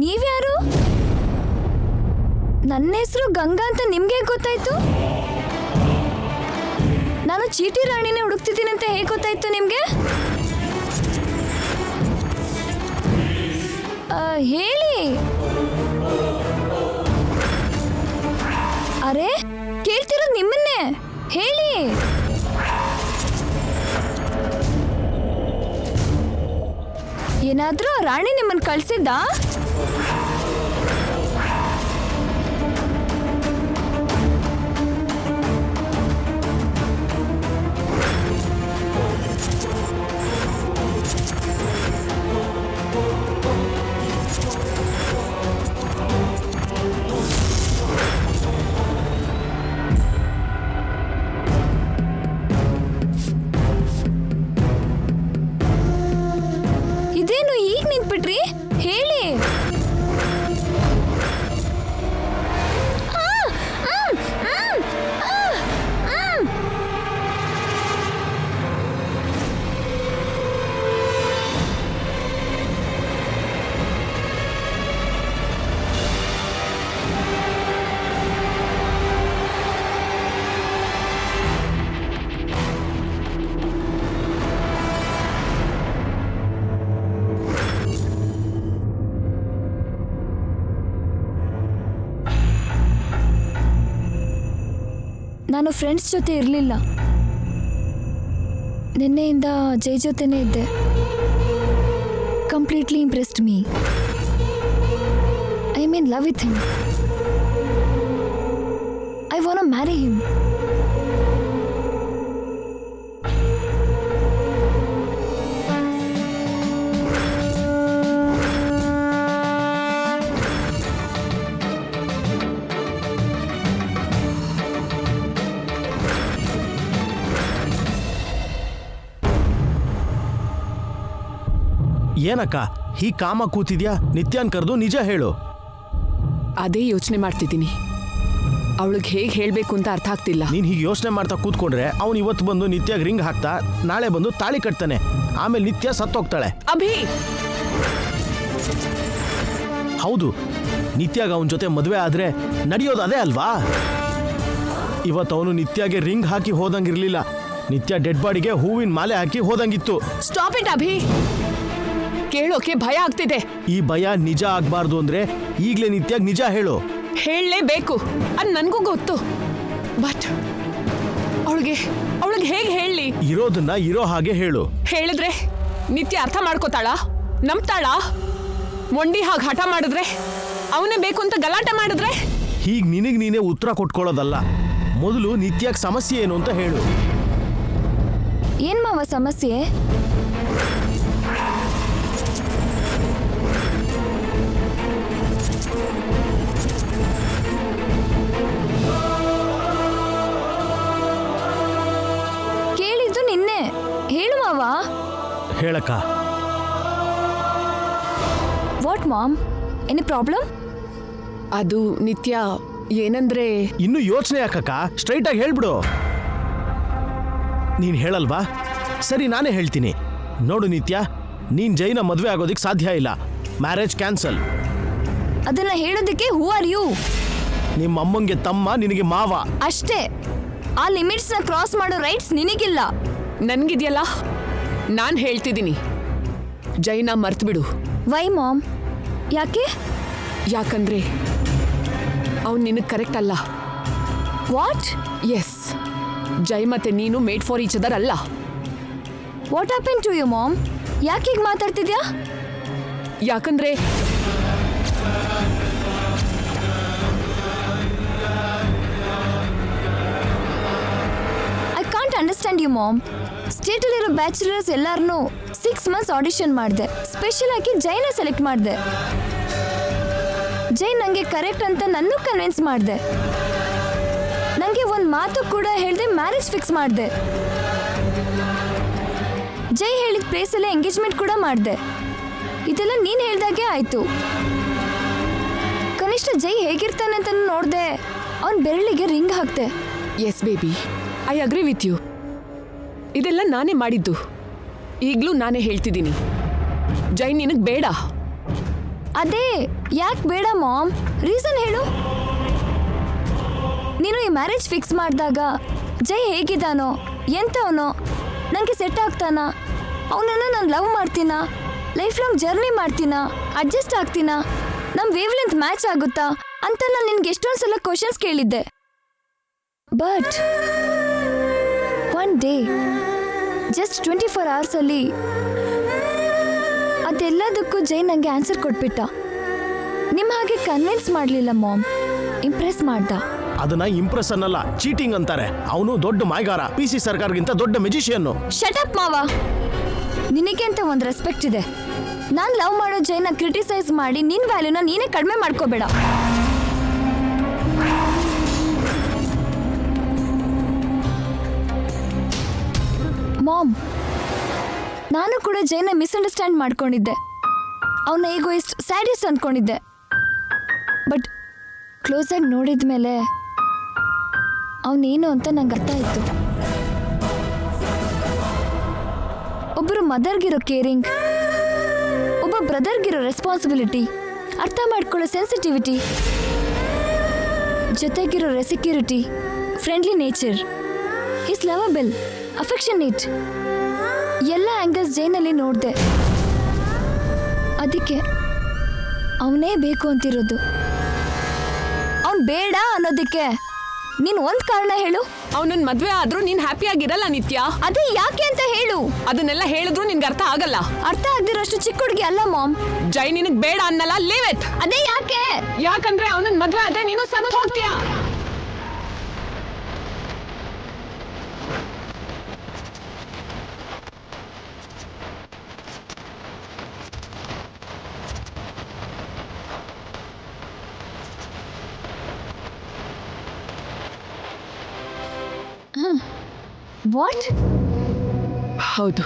ನೀವ್ಯಾರು? ನನ್ನ ಹೆಸರು ಗಂಗಾ ಅಂತ ನಿಮ್ಗೆ ಗೊತ್ತಾಯ್ತು? ನಾನು ಚೀಟಿ ರಾಣಿನೇ ಹುಡುಕ್ತಿದ್ದೀನಿ ಅಂತ ಹೇಗೆ ಗೊತ್ತಾಯ್ತು ನಿಮ್ಗೆ? ಹೇಳಿ. ಅರೆ ಕೇಳ್ತಿರೋದು ನಿಮ್ಮನ್ನೇ, ಹೇಳಿ. ಏನಾದ್ರೂ ರಾಣಿ ನಿಮ್ಮನ್ನ ಕಳ್ಸಿದ್ದಾ? ಇದೇನು ಈಗ ನಿಂತ್ಬಿಟ್ರಿ? ಹೇಳಿ. ನಾನು ಫ್ರೆಂಡ್ಸ್ ಜೊತೆ ಇರಲಿಲ್ಲ. ನಿನ್ನೆಯಿಂದ ಜೈ ಜೊತೆನೇ ಇದ್ದೆ. Completely impressed me. I am in love with him. I want to marry him. ಏನಕ್ಕ ಹೀ ಕಾಮ ಕೂತಿದ್ಯಾ? ನಿತ್ಯಾನ್ ಕರೆದು ನಿಜ ಹೇಳು. ಅದೇ ಯೋಚನೆ ಮಾಡ್ತಿದ್ದೀನಿ. ಅವಳಿಗೆ ಹೇಗೆ ಹೇಳಬೇಕು ಅಂತ ಅರ್ಥ ಆಗ್ತಿಲ್ಲ. ನೀನು ಹೀಗೆ ಯೋಚನೆ ಮಾಡ್ತಾ ಕೂತ್ಕೊಂಡ್ರೆ ಅವನು ಇವತ್ತು ಬಂದು ನಿತ್ಯಾಗ ರಿಂಗ್ ಹಾಕ್ತಾ, ನಾಳೆ ಬಂದು ತಾಳಿ ಕಟ್ತಾನೆ, ಆಮೇಲೆ ನಿತ್ಯ ಸತ್ತೋಗ್ತಾಳೆ. ಅಭಿ, ಹೌದು, ನಿತ್ಯಾಗ ಅವನ ಜೊತೆ ಮದುವೆ ಆದ್ರೆ ನಡೆಯೋದು ಅದೇ ಅಲ್ವಾ? ಇವತ್ತು ಅವನು ನಿತ್ಯಾಗೆ ರಿಂಗ್ ಹಾಕಿ ಹೋದಂಗಿರ್ಲಿಲ್ಲ. ನಿತ್ಯ ಡೆಡ್ ಬಾಡಿಗೆ ಹೂವಿನ ಮಾಲೆ ಹಾಕಿ ಹೋದಂಗಿತ್ತು. Stop it Abhi. ಕೇಳೋಕೆ ಭಯ ಆಗ್ತಿದೆ. ಈ ಭಯ ನಿಜ ಆಗ್ಬಾರ್ದು ಅಂದ್ರೆ ಈಗ್ಲೇ ನಿತ್ಯಾಗ ನಿಜ ಹೇಳು. ಹೇಳಲೇಬೇಕು, ಅದು ನನಗೂ ಗೊತ್ತು. ಬಟ್ ಅವಳಿಗೆ ಹೇಗೆ ಹೇಳಿ? ಇರೋದನ್ನ ಇರೋ ಹಾಗೆ ಹೇಳು. ಹೇಳಿದ್ರೆ ನಿತ್ಯ ಅರ್ಥ ಮಾಡ್ಕೋತಾಳ? ನಂಬ್ತಾಳ? ಮೊಂಡಿ ಹಾಗೆ ಹಠ ಮಾಡಿದ್ರೆ, ಅವನೇ ಬೇಕು ಅಂತ ಗಲಾಟೆ ಮಾಡಿದ್ರೆ? ಹೀಗ್ ನಿನಗ್ ನೀನೇ ಉತ್ತರ ಕೊಟ್ಕೊಳ್ಳೋದಲ್ಲ. ಮೊದಲು ನಿತ್ಯಾಗ ಸಮಸ್ಯೆ ಏನು ಅಂತ ಹೇಳು. ಏನ್ ಮಾವ ಸಮಸ್ಯೆ? ಕೇಳಿದ್ದು ನಿನ್ನೆ, ಹೇಳು ಮಾವ. ಹೇಳಕ್ಕ. What mom? Any problem? ಅದು ನಿತ್ಯ ಏನಂದ್ರೆ, ಇನ್ನು ಯೋಚನೆ ಯಾಕಕ್ಕ, ಸ್ಟ್ರೈಟ್ ಆಗಿ ಹೇಳ್ಬಿಡು. ನೀನ್ ಹೇಳಲ್ವಾ? ಸರಿ, ನಾನೇ ಹೇಳ್ತೀನಿ. ನೋಡು ನಿತ್ಯ, ನೀನ್ ಜೈನ ಮದುವೆ ಆಗೋದಿಕ್ ಸಾಧ್ಯ ಇಲ್ಲ. Marriage cancel. ಅದನ್ನ ಹೇಳೋದಕ್ಕೆ ಹೂ ಆರ್ ಯು? ನಿಮ್ಮ ಅಮ್ಮಂಗೆ ತಮ್ಮ, ನಿನಗೆ ಮಾವ ಅಷ್ಟೇ. ಆ ಲಿಮಿಟ್ಸ್ ನ ಕ್ರಾಸ್ ಮಾಡೋ ರೈಟ್ಸ್ ನಿನಗಿಲ್ಲ. ನನ್ಗಿದ್ಯಲ್ಲ, ನಾನು ಹೇಳ್ತಿದ್ದೀನಿ, ಜೈನ ಮರ್ತ್ಬಿಡು. Y ma'am? ಯಾಕೆ? ಯಾಕಂದ್ರೆ ಅವ್ನು ನಿನಗೆ ಕರೆಕ್ಟ್ ಅಲ್ಲ. ವಾಟ್? ಎಸ್, ಜೈ ಮತ್ತೆ ನೀನು ಮೇಡ್ ಫಾರ್ ಈಚ್ ಅದರ್ ಅಲ್ಲ. What happen to you mom? ಯಾಕೆ ಹೀಗೆ ಮಾತಾಡ್ತಿದ್ಯಾ? ಯಾಕಂದ್ರೆ I can't understand you mom. ಸ್ಟೇಟಲ್ಲಿರೋ ಬ್ಯಾಚುಲರ್ಸ್ ಎಲ್ಲಾರನ್ನೂ 6 months ಆಡಿಷನ್ ಮಾಡಿದೆ. ಸ್ಪೆಷಲ್ ಆಗಿ ಜೈನ ಸೆಲೆಕ್ಟ್ ಮಾಡಿದೆ. ಜೈ ನಂಗೆ ಕರೆಕ್ಟ್ ಅಂತ ನನ್ನೂ ಕನ್ವಿನ್ಸ್ ಮಾಡಿದೆ. ನನಗೆ ಒಂದು ಮಾತು ಕೂಡ ಹೇಳ್ದೆ ಮ್ಯಾರೇಜ್ ಫಿಕ್ಸ್ ಮಾಡಿದೆ. ಜೈ ಹೇಳಿದ ಪ್ಲೇಸಲ್ಲೇ ಎಂಗೇಜ್ಮೆಂಟ್ ಕೂಡ ಮಾಡಿದೆ. ಇದೆಲ್ಲ ನೀನು ಹೇಳ್ದಾಗೆ ಆಯ್ತು. ಕನಿಷ್ಠ ಜೈ ಹೇಗಿರ್ತಾನೆ ಅಂತ ನೋಡ್ದೆ. ಅವನ ಬೆರಳಿಗೆ ರಿಂಗ್ ಹಾಕ್ತೆ. Yes baby, I agree with you. ಇದೆಲ್ಲ ನಾನೇ ಮಾಡಿದ್ದು. ಈಗಲೂ ನಾನೇ ಹೇಳ್ತಿದ್ದೀನಿ, ಜೈ ನಿನಗೆ ಬೇಡ. ಅದೇ ಯಾಕೆ ಬೇಡ ಮಾಮ್, ರೀಸನ್ ಹೇಳು. ನೀನು ಈ ಮ್ಯಾರೇಜ್ ಫಿಕ್ಸ್ ಮಾಡಿದಾಗ ಜೈ ಹೇಗಿದ್ದಾನೋ, ಎಂಥವನೋ, ನನಗೆ ಸೆಟ್ ಆಗ್ತಾನಾ, ಅವನನ್ನು ನಾನು ಲವ್ ಮಾಡ್ತೀನಾ, ಲೈಫ್ ಲಾಂಗ್ ಜರ್ನಿ ಮಾಡ್ತೀನಾ, ಅಡ್ಜಸ್ಟ್ ಆಗ್ತೀನಾ, ನಮ್ಮ ವೇವ್ ಲೆಂತ್ ಮ್ಯಾಚ್ ಆಗುತ್ತಾ ಅಂತ ನಾನು ನಿನ್ಗೆ ಎಷ್ಟೊಂದು ಸಲ ಕ್ವಶನ್ಸ್ ಕೇಳಿದ್ದೆ. ಬಟ್ ಒನ್ ಡೇ ಜಸ್ಟ್ 24 ಅವರ್ಸಲ್ಲಿ ಅದೆಲ್ಲದಕ್ಕೂ ಜೈ ನನಗೆ ಆನ್ಸರ್ ಕೊಟ್ಬಿಟ್ಟ. ನಿಮ್ಮ ಹಾಗೆ ಕನ್ವಿನ್ಸ್ ಮಾಡಲಿಲ್ಲ ಮಾಮ್, ಇಂಪ್ರೆಸ್ ಮಾಡ್ದ. ಅದನ್ನ ಇಂಪ್ರೆಸ್ ಅನ್ನಲ್ಲ, ಚೀಟಿಂಗ್ ಅಂತಾರೆ. ಅವನು ದೊಡ್ಡ ಮಾಯಗಾರ, PC ಸರ್ಕಾರಗಿಂತ ದೊಡ್ಡ ಮೆಜಿಷಿಯನ್ನು. ಶಟ್ ಅಪ್ ಮಾವ, ನಿನಗೆ ಅಂತ ಒಂದು ರೆಸ್ಪೆಕ್ಟ್ ಇದೆ. ನಾನು ಲವ್ ಮಾಡೋ ಜೈನ ಕ್ರಿಟಿಸೈಸ್ ಮಾಡಿ ನಿನ್ನ ವ್ಯಾಲ್ಯೂನ ನೀನೇ ಕಡಿಮೆ ಮಾಡ್ಕೋಬೇಡ. ಮಾಮ್, ನಾನು ಕೂಡ ಜೈನ ಮಿಸ್ಅಂಡರ್ಸ್ಟ್ಯಾಂಡ್ ಮಾಡ್ಕೊಂಡಿದ್ದೆ. ಅವನ ಈಗೋಯಿಸ್ಟ್, ಸ್ಯಾಡಿಸ್ಟ್ ಅಂದ್ಕೊಂಡಿದ್ದೆ. ಬಟ್ ಕ್ಲೋಸಾಗಿ ನೋಡಿದ ಮೇಲೆ ಅವನೇನು ಅಂತ ನಂಗೆ ಅರ್ಥ ಆಯಿತು. ಒಬ್ಬರು ಮದರ್ಗಿರೋ ಕೇರಿಂಗ್, ಒಬ್ಬ ಬ್ರದರ್ಗಿರೋ ರೆಸ್ಪಾನ್ಸಿಬಿಲಿಟಿ, ಅರ್ಥ ಮಾಡ್ಕೊಳ್ಳೋ ಸೆನ್ಸಿಟಿವಿಟಿ, ಜೊತೆಗಿರೋ security, friendly nature, is lovable, affectionate, ಎಲ್ಲ ಆ್ಯಂಗಲ್ಸ್ ಜೈನಲ್ಲಿ ನೋಡಿದೆ. ಅದಕ್ಕೆ ಅವನೇ ಬೇಕು ಅಂತಿರೋದು. ಅವನು ಬೇಡ ಅನ್ನೋದಕ್ಕೆ ನೀನು ಒಂದು ಕಾರಣ ಹೇಳು. ಅವನನ್ನ ಮದ್ವೆ ಆದ್ರೂ ನೀನ್ ಹ್ಯಾಪಿ ಆಗಿರಲ್ಲ ನಿತ್ಯ. ಅದೇ ಯಾಕೆ ಅಂತ ಹೇಳು. ಅದನ್ನೆಲ್ಲ ಹೇಳಿದ್ರು ನಿನ್ಗೆ ಅರ್ಥ ಆಗಲ್ಲ. ಅರ್ಥ ಆಗದಿರೋಷ್ಟು ಚಿಕ್ಕ ಹುಡುಗಿ ಅಲ್ಲ ಮಾಮ್. ಜೈ ನಿನಗ್ ಬೇಡ ಅನ್ನಲ್ಲ, ಲೀವ್ ಇಟ್. ಅದೇ ಯಾಕೆ? ಯಾಕಂದ್ರೆ ಅವನನ್ನ ಮದ್ವೆ ಆದ್ರೆ ನೀನು ಸತ್ತು ಹೋಗ್ತೀಯ. ವಾಟ್? ಹೌದು,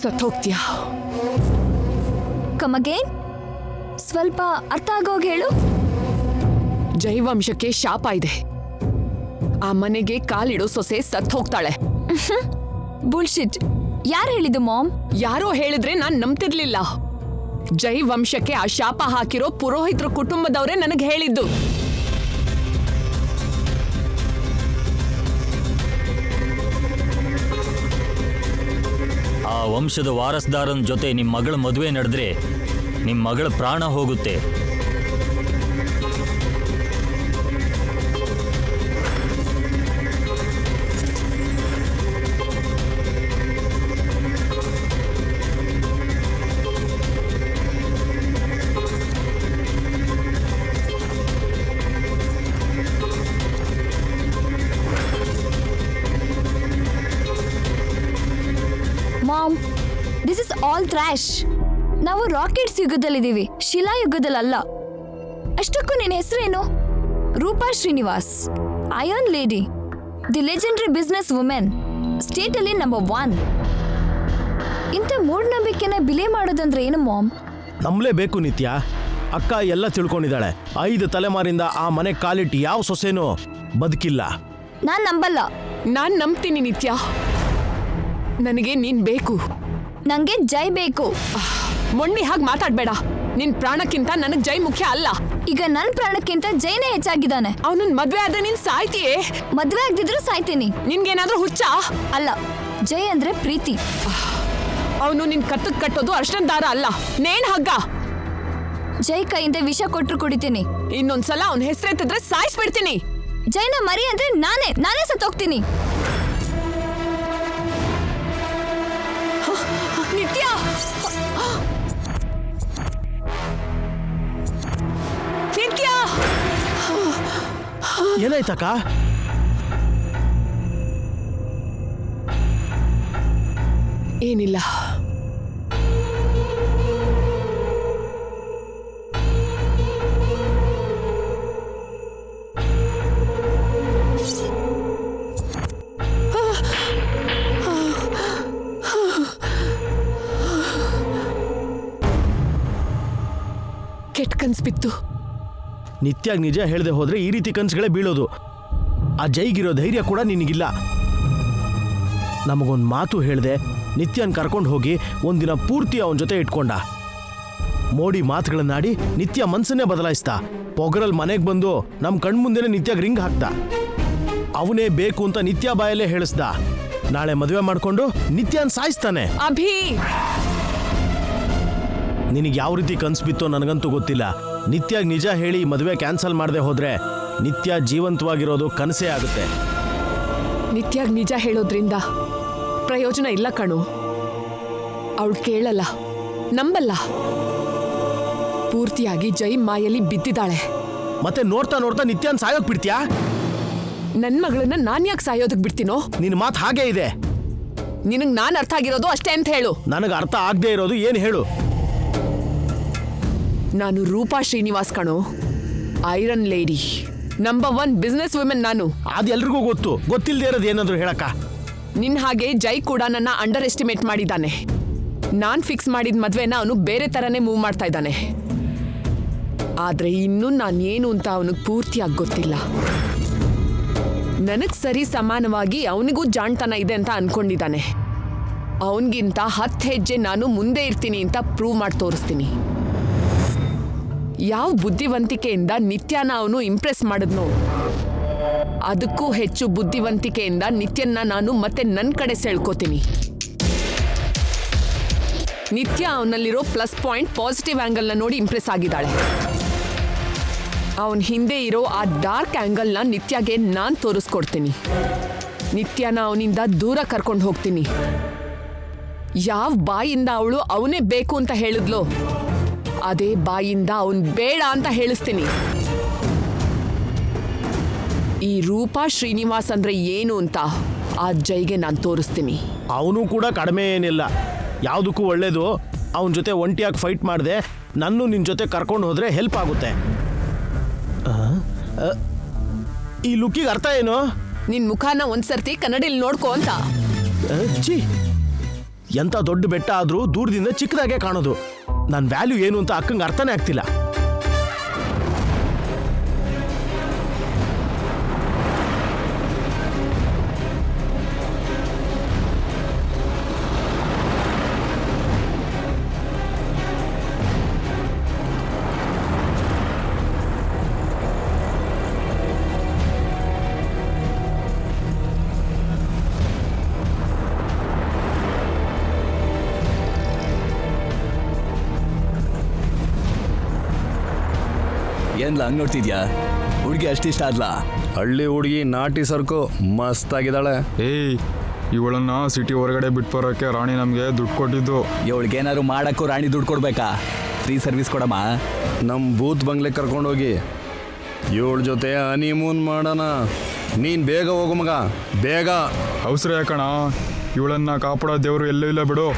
ಸತ್ತೋಗ್ತೀಯ. ಕಮ್ ಅಗೇನ್, ಸ್ವಲ್ಪ ಅರ್ಥ ಆಗೋಗಿ ಹೇಳು. ಜೈವಂಶಕ್ಕೆ ಶಾಪ ಇದೆ. ಆ ಮನೆಗೆ ಕಾಲಿಡೋ ಸೊಸೆ ಸತ್ ಹೋಗ್ತಾಳೆ. ಬುಲ್ಶಿಟ್. ಯಾರು ಹೇಳಿದ್ದು ಮಾಮ್? ಯಾರೋ ಹೇಳಿದ್ರೆ ನಾನ್ ನಂಬ್ತಿರ್ಲಿಲ್ಲ. ಜೈವಂಶಕ್ಕೆ ಆ ಶಾಪ ಹಾಕಿರೋ ಪುರೋಹಿತರ ಕುಟುಂಬದವರೇ ನನಗೆ ಹೇಳಿದ್ದು. ಆ ವಂಶದ ವಾರಸ್ದಾರನ ಜೊತೆ ನಿಮ್ಮ ಮಗಳ ಮದುವೆ ನಡೆದ್ರೆ ನಿಮ್ಮ ಮಗಳ ಪ್ರಾಣ ಹೋಗುತ್ತೆ. Mom, this is all trash. ನಾವು ರಾಕೆಟ್ಸ್ ಯುಗದಲ್ಲಿದ್ದೀವಿ, ಶಿಲಾ ಯುಗದಲ್ಲ. ಅಷ್ಟಕ್ಕೂ ನಿನ್ನ ಹೆಸರೇನು? Roopa Srinivas, iron lady, the legendary business women, ಸ್ಟೇಟಲ್ಲಿ ನಂಬರ್ 1. ಇಂಥ ಮೂಢನಂಬಿಕೆನ ಬಿಲೆ ಮಾಡೋದಂದ್ರೆ ಏನು ಮಾಮ್? ನಂಬಲೇಬೇಕು ನಿತ್ಯ. ಅಕ್ಕ ಎಲ್ಲ ತಿಳ್ಕೊಂಡಿದ್ದಾಳೆ. 5 ತಲೆಮಾರಿಂದ ಆ ಮನೆ ಕಾಲಿಟ್ಟು ಯಾವ ಸೊಸೆನೂ ಬದುಕಿಲ್ಲ. ನಾನ್ ನಂಬಲ್ಲ. ನಾನ್ ನಂಬ್ತೀನಿ ನಿತ್ಯ. ನನಗೆ ನೀನ್ ಬೇಕು. ನಂಗೆ ಜೈ ಬೇಕು. ಮೊಂಡಿ ಹಾಗೆ ಮಾತಾಡ್ಬೇಡ. ನಿನ್ ಪ್ರಾಣಕ್ಕಿಂತ ನನಗ್ ಜೈ ಮುಖ್ಯ ಅಲ್ಲ. ಈಗ ನನ್ನ ಪ್ರಾಣಕ್ಕಿಂತ ಜೈನೇ ಹೆಚ್ಚಾಗಿದ್ದಾನೆ. ಅವನನ್ನ ಮದ್ವೆ ಆದ್ರೆ ನೀನ್ ಸಾಯ್ತೀಯೇ. ಮದ್ವೆ ಆಗದಿದ್ರು ಸಾಯ್ತೀನಿ. ನಿನ್ಗೇನಾದ್ರೂ ಹುಚ್ಚ? ಅಲ್ಲ, ಜೈ ಅಂದ್ರೆ ಪ್ರೀತಿ. ಅವನು ನಿನ್ ಕತ್ತಕ್ ಕಟ್ಟೋದು ಅರ್ಶನ ದಾರ ಅಲ್ಲ, ನೇಣ್ ಹಗ್ಗ. ಜೈ ಕೈಯಿಂದ ವಿಷ ಕೊಟ್ರು ಕುಡಿತೀನಿ. ಇನ್ನೊಂದ್ಸಲ ಅವನ ಹೆಸರೆತ್ತಿದ್ರೆ ಸಾಯಿಸ್ಬಿಡ್ತೀನಿ. ಜೈನ ಮರಿ ಅಂದ್ರೆ ನಾನೇ ಸತ್ತೋಗ್ತೀನಿ. ನಿತ್ಯ, ನಿತ್ಯ, ಏನಾಯ್ತಕ್ಕ? ಏನಿಲ್ಲ. ಕೆಟ್ಟ ಕನ್ಸ್ ಬಿತ್ತು. ನಿತ್ಯಾಗ್ ನಿಜ ಹೇಳದೆ ಹೋದ್ರೆ ಈ ರೀತಿ ಕನ್ಸುಗಳೇ ಬೀಳೋದು. ಆ ಜೈಗಿರೋ ಧೈರ್ಯ ಕೂಡ ನಿನಗಿಲ್ಲ. ನಮಗೊಂದು ಮಾತು ಹೇಳ್ದೆ, ನಿತ್ಯನ್ ಕರ್ಕೊಂಡು ಹೋಗಿ ಒಂದಿನ ಪೂರ್ತಿ ಅವನ ಜೊತೆ ಇಟ್ಕೊಂಡ. ಮೋಡಿ ಮಾತುಗಳನ್ನಾಡಿ ನಿತ್ಯ ಮನ್ಸನ್ನೇ ಬದಲಾಯಿಸ್ದ. ಪೊಗರಲ್ಲಿ ಮನೆಗೆ ಬಂದು ನಮ್ಮ ಕಣ್ಮುಂದೆನೆ ನಿತ್ಯಾಗ ರಿಂಗ್ ಹಾಕ್ದ. ಅವನೇ ಬೇಕು ಅಂತ ನಿತ್ಯ ಬಾಯಲ್ಲೇ ಹೇಳಿಸ್ದ. ನಾಳೆ ಮದುವೆ ಮಾಡ್ಕೊಂಡು ನಿತ್ಯನ್ ಸಾಯಿಸ್ತಾನೆ. ಅಭಿ, ನಿನಗೆ ಯಾವ ರೀತಿ ಕನ್ಸು ಬಿತ್ತೋ ನನಗಂತೂ ಗೊತ್ತಿಲ್ಲ. ನಿತ್ಯಾಗ ನಿಜ ಹೇಳಿ ಮದುವೆ ಕ್ಯಾನ್ಸಲ್ ಮಾಡದೆ ಹೋದ್ರೆ ನಿತ್ಯ ಜೀವಂತವಾಗಿರೋದು ಕನಸೇ ಆಗುತ್ತೆ. ನಿತ್ಯಾಗ್ ನಿಜ ಹೇಳೋದ್ರಿಂದ ಪ್ರಯೋಜನ ಇಲ್ಲ ಕಣು. ಅವಳು ಕೇಳಲ್ಲ, ನಂಬಲ್ಲ. ಪೂರ್ತಿಯಾಗಿ ಜೈ ಮಾಯಲ್ಲಿ ಬಿದ್ದಿದ್ದಾಳೆ. ಮತ್ತೆ ನೋಡ್ತಾ ನೋಡ್ತಾ ನಿತ್ಯನ್ ಸಾಯೋಕ್ ಬಿಡ್ತೀಯಾ? ನನ್ ಮಗಳನ್ನ ನಾನ್ ಯಾಕೆ ಸಾಯೋದಕ್ ಬಿಡ್ತೀನೋ? ನಿನ್ನ ಮಾತು ಹಾಗೇ ಇದೆ. ನಿನಗ್ ನಾನ್ ಅರ್ಥ ಆಗಿರೋದು ಅಷ್ಟೇ ಅಂತ ಹೇಳು. ನನಗೆ ಅರ್ಥ ಆಗದೆ ಇರೋದು ಏನು ಹೇಳು? ನಾನು ರೂಪಾ ಶ್ರೀನಿವಾಸ್ ಕಣೋ, iron lady, number 1 business women ನಾನು. ಅದೆಲ್ರಿಗೂ ಗೊತ್ತು. ಗೊತ್ತಿಲ್ಲದೆ ಇರೋದು ಏನಾದ್ರು ಹೇಳಕ್ಕ? ನಿನ್ ಹಾಗೆ ಜೈ ಕೂಡ ನನ್ನ ಅಂಡರ್ ಎಸ್ಟಿಮೇಟ್ ಮಾಡಿದ್ದಾನೆ. ನಾನ್ ಫಿಕ್ಸ್ ಮಾಡಿದ ಮದ್ವೆನ ಅವನು ಬೇರೆ ತರನೇ ಮೂವ್ ಮಾಡ್ತಾ ಇದ್ದಾನೆ. ಆದ್ರೆ ಇನ್ನೂ ನಾನೇನು ಅಂತ ಅವನಿಗೆ ಪೂರ್ತಿಯಾಗಿ ಗೊತ್ತಿಲ್ಲ. ನನಗ್ ಸರಿ ಸಮಾನವಾಗಿ ಅವನಿಗೂ ಜಾಣ್ತನ ಇದೆ ಅಂತ ಅನ್ಕೊಂಡಿದ್ದಾನೆ. ಅವನಿಗಿಂತ 10 ಹೆಜ್ಜೆ ನಾನು ಮುಂದೆ ಇರ್ತೀನಿ ಅಂತ ಪ್ರೂವ್ ಮಾಡಿ ತೋರಿಸ್ತೀನಿ. ಯಾವ ಬುದ್ಧಿವಂತಿಕೆಯಿಂದ ನಿತ್ಯನ ಅವನು ಇಂಪ್ರೆಸ್ ಮಾಡಿದ್ನೋ, ಅದಕ್ಕೂ ಹೆಚ್ಚು ಬುದ್ಧಿವಂತಿಕೆಯಿಂದ ನಿತ್ಯನ್ನ ನಾನು ಮತ್ತೆ ನನ್ನ ಕಡೆ ಸೆಳ್ಕೋತೀನಿ. ನಿತ್ಯ ಅವನಲ್ಲಿರೋ ಪ್ಲಸ್ ಪಾಯಿಂಟ್, ಪಾಸಿಟಿವ್ ಆಂಗಲ್ನ ನೋಡಿ ಇಂಪ್ರೆಸ್ ಆಗಿದ್ದಾಳೆ. ಅವನ ಹಿಂದೆ ಇರೋ ಆ ಡಾರ್ಕ್ ಆಂಗಲ್ನ ನಿತ್ಯಗೆ ನಾನು ತೋರಿಸ್ಕೊಡ್ತೀನಿ. ನಿತ್ಯನ ಅವನಿಂದ ದೂರ ಕರ್ಕೊಂಡು ಹೋಗ್ತೀನಿ. ಯಾವ ಬಾಯಿಂದ ಅವಳು ಅವನೇ ಬೇಕು ಅಂತ ಹೇಳಿದ್ಲೋ, ಅದೇ ಬಾಯಿಂದ ಅವನ್ ಬೇಡ ಅಂತ ಹೇಳಿಸ್ತೀನಿ. ಈ ರೂಪಾ ಶ್ರೀನಿವಾಸ್ ಅಂದ್ರೆ ಏನು ಅಂತ ಆ ಜೈಗೆ ನಾನು ತೋರಿಸ್ತೀನಿ. ಅವನು ಕೂಡ ಕಡಿಮೆ ಏನಿಲ್ಲ, ಯಾವುದಕ್ಕೂ ಒಳ್ಳೇದು. ಅವನ ಜೊತೆ ಒಂಟಿಯಾಗಿ ಫೈಟ್ ಮಾಡಿದೆ, ನನ್ನೂ ನಿನ್ನ ಜೊತೆ ಕರ್ಕೊಂಡು ಹೋದ್ರೆ ಹೆಲ್ಪ್ ಆಗುತ್ತೆ. ಈ ಲುಕ್ಕಿಗೆ ಅರ್ಥ ಏನು? ನಿನ್ ಮುಖಾನ ಒಂದ್ಸರ್ತಿ ಕನ್ನಡಿಲಿ ನೋಡ್ಕೋ ಅಂತ. ಛೀ, ಎಂಥ ದೊಡ್ಡ ಬೆಟ್ಟ ಆದ್ರೂ ದೂರದಿಂದ ಚಿಕ್ಕದಾಗೆ ಕಾಣೋದು. ನನ್ನ ವ್ಯಾಲ್ಯೂ ಏನು ಅಂತ ಅಕ್ಕಂಗೆ ಅರ್ಥನೇ ಆಗ್ತಿಲ್ಲ. ಏನ್ಲ ಹಂಗ್ ನೋಡ್ತಿದ್ಯಾ? ಹುಡುಗಿ ಅಷ್ಟಿಷ್ಟ ಆದ್ಲಾ? ಹಳ್ಳಿ ಹುಡುಗಿ ನಾಟಿ ಸರ್ಕು ಮಸ್ತಾಗಿದ್ದಾಳೆ. ಏಯ್, ಇವಳನ್ನ ಸಿಟಿ ಹೊರಗಡೆ ಬಿಟ್ಟು ಬರೋಕ್ಕೆ ರಾಣಿ ನಮಗೆ ದುಡ್ಡು ಕೊಟ್ಟಿದ್ದು. ಇವಳಿಗೇನಾದ್ರು ಮಾಡಕ್ಕೂ ರಾಣಿ ದುಡ್ಡು ಕೊಡ್ಬೇಕಾ? ಫ್ರೀ ಸರ್ವಿಸ್ ಕೊಡಮ್ಮ. ನಮ್ಮ ಬೂತ್ ಬಂಗ್ಲೆ ಕರ್ಕೊಂಡೋಗಿ ಇವಳ ಜೊತೆ ಹನಿಮೂನ್ ಮಾಡೋಣ. ನೀನು ಬೇಗ ಹೋಗು ಮಗ, ಬೇಗ. ಅವಸರ ಯಾಕಣ, ಇವಳನ್ನ ಕಾಪಾಡೋ ದೇವರು ಎಲ್ಲೂ ಇಲ್ಲ ಬಿಡು.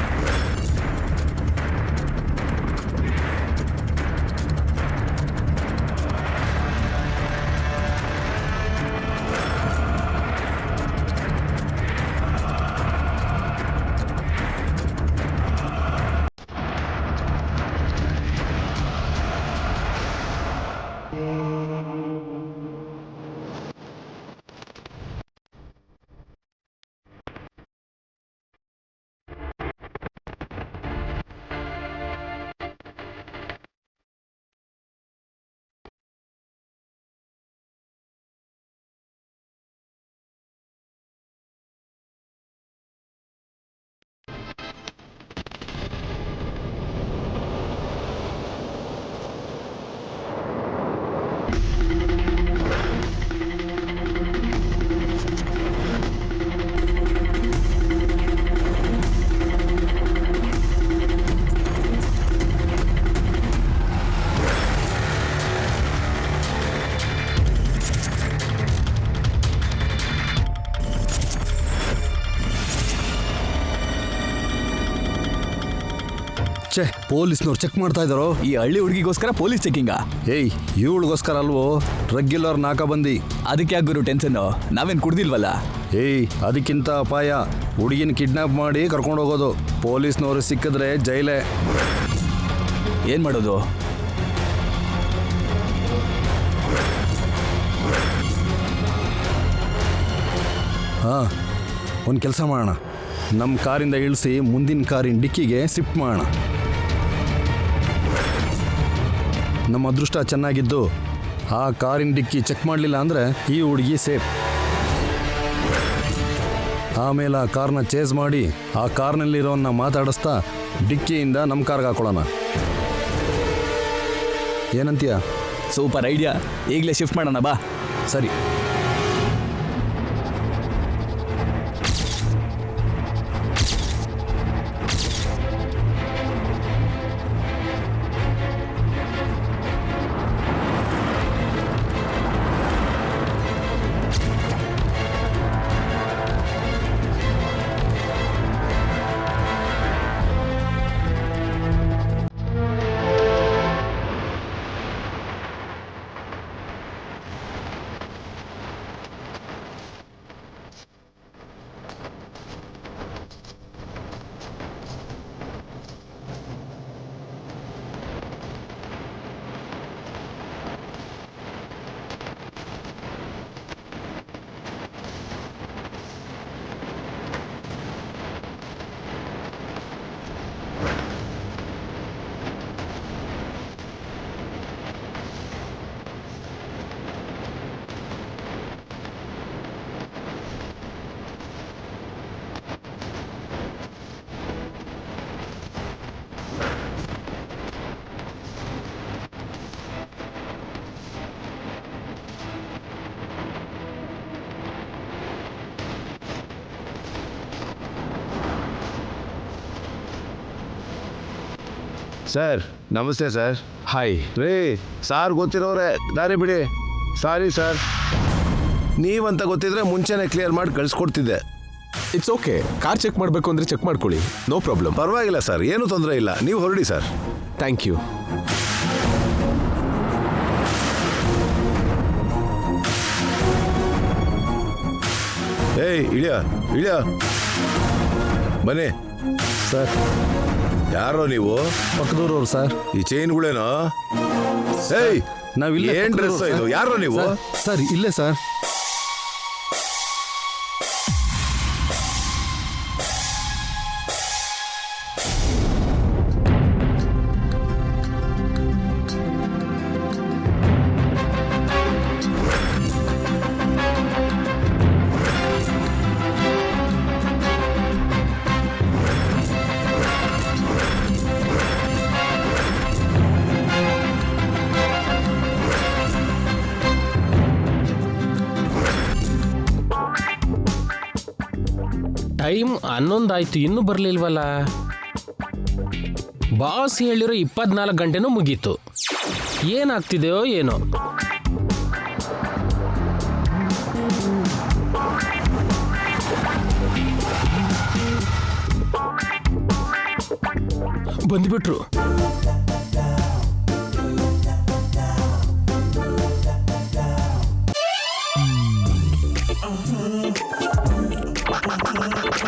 ಛೇ, ಪೊಲೀಸ್ನವ್ರು ಚೆಕ್ ಮಾಡ್ತಾ ಇದ್ದಾರೋ? ಈ ಹಳ್ಳಿ ಹುಡುಗಿಗೋಸ್ಕರ ಪೊಲೀಸ್ ಚೆಕಿಂಗ? ಏಯ್, ಇವಳಿಗೋಸ್ಕರ ಅಲ್ವೋ ರೆಗ್ಯುಲರ್ ನಾಕಾಬಂದಿ. ಅದಕ್ಕೆ ಯಾಕೆ ಗುರು ಟೆನ್ಷನ್ನು? ನಾವೇನು ಕುಡ್ದಿಲ್ವಲ್ಲ? ಏಯ್, ಅದಕ್ಕಿಂತ ಅಪಾಯ ಹುಡುಗಿನ ಕಿಡ್ನಾಪ್ ಮಾಡಿ ಕರ್ಕೊಂಡು ಹೋಗೋದು. ಪೊಲೀಸ್ನವರು ಸಿಕ್ಕಿದ್ರೆ ಜೈಲೇ. ಏನು ಮಾಡೋದು? ಹಾಂ, ಒಂದು ಕೆಲಸ ಮಾಡೋಣ. ನಮ್ಮ ಕಾರಿಂದ ಇಳಿಸಿ ಮುಂದಿನ ಕಾರಿನ ಡಿಕ್ಕಿಗೆ ಶಿಫ್ಟ್ ಮಾಡೋಣ. ನಮ್ಮ ಅದೃಷ್ಟ ಚೆನ್ನಾಗಿದ್ದು ಆ ಕಾರಿನ ಡಿಕ್ಕಿ ಚೆಕ್ ಮಾಡಲಿಲ್ಲ ಅಂದರೆ ಈ ಹುಡುಗಿ ಸೇಫ್. ಆಮೇಲೆ ಆ ಕಾರ್ನ ಚೇಸ್ ಮಾಡಿ ಆ ಕಾರ್ನಲ್ಲಿರೋನ್ನ ಮಾತಾಡಿಸ್ತಾ ಡಿಕ್ಕಿಯಿಂದ ನಮ್ಮ ಕಾರ್ಗೆ ಹಾಕೊಳ್ಳೋಣ. ಏನಂತೀಯ? Super idea. ಈಗಲೇ ಶಿಫ್ಟ್ ಮಾಡೋಣ ಬಾ. ಸರಿ. ಸರ್ ನಮಸ್ತೆ ಸರ್. ಹಾಯ್. ರೀ ಸಾರ್ ಗೊತ್ತಿರೋರೆ ದಾರಿ ಬಿಡಿ. Sorry sir. ನೀವಂತ ಗೊತ್ತಿದ್ರೆ ಮುಂಚೆನೆ ಕ್ಲಿಯರ್ ಮಾಡಿ ಕಳಿಸ್ಕೊಡ್ತಿದ್ದೆ. It's okay. ಕಾರ್ ಚೆಕ್ ಮಾಡಬೇಕು ಅಂದರೆ ಚೆಕ್ ಮಾಡ್ಕೊಳ್ಳಿ, ನೋ ಪ್ರಾಬ್ಲಮ್. ಪರವಾಗಿಲ್ಲ ಸರ್, ಏನೂ ತೊಂದರೆ ಇಲ್ಲ, ನೀವು ಹೊರಡಿ ಸರ್. Thank you. ಏಯ್ ಇಳಿಯ ಇಳಿಯ ಬನ್ನಿ ಸರ್, ಯಾರೋ ನೀವು? ಪಕ್ಕದೂರವ್ರು ಸರ್. ಈ ಚೈನ್ಗಳೇನೋ? ಏಯ್ ನಾವಿಲ್ಲೇ ಏನ್ ಡ್ರೆಸ್ ಇದು? ಯಾರೋ ನೀವು? ಸರ್ ಇಲ್ಲೇ ಸರ್. ಟೈಮ್ 11 ಆಯ್ತು, ಇನ್ನೂ ಬರಲಿಲ್ವಲ್ಲ. ಬಾಸ್ ಹೇಳಿರೋ 24 ಗಂಟೆನೂ ಮುಗೀತು. ಏನಾಗ್ತಿದೆಯೋ ಏನೋ. ಬಂದ್ಬಿಟ್ರು.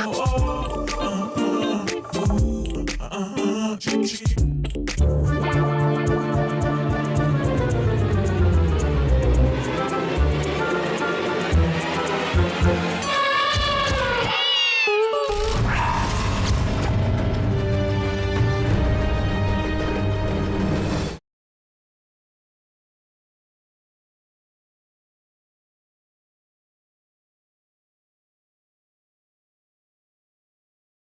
oh, oh, oh, oh, oh, oh, oh, oh, oh, oh, oh, oh, oh,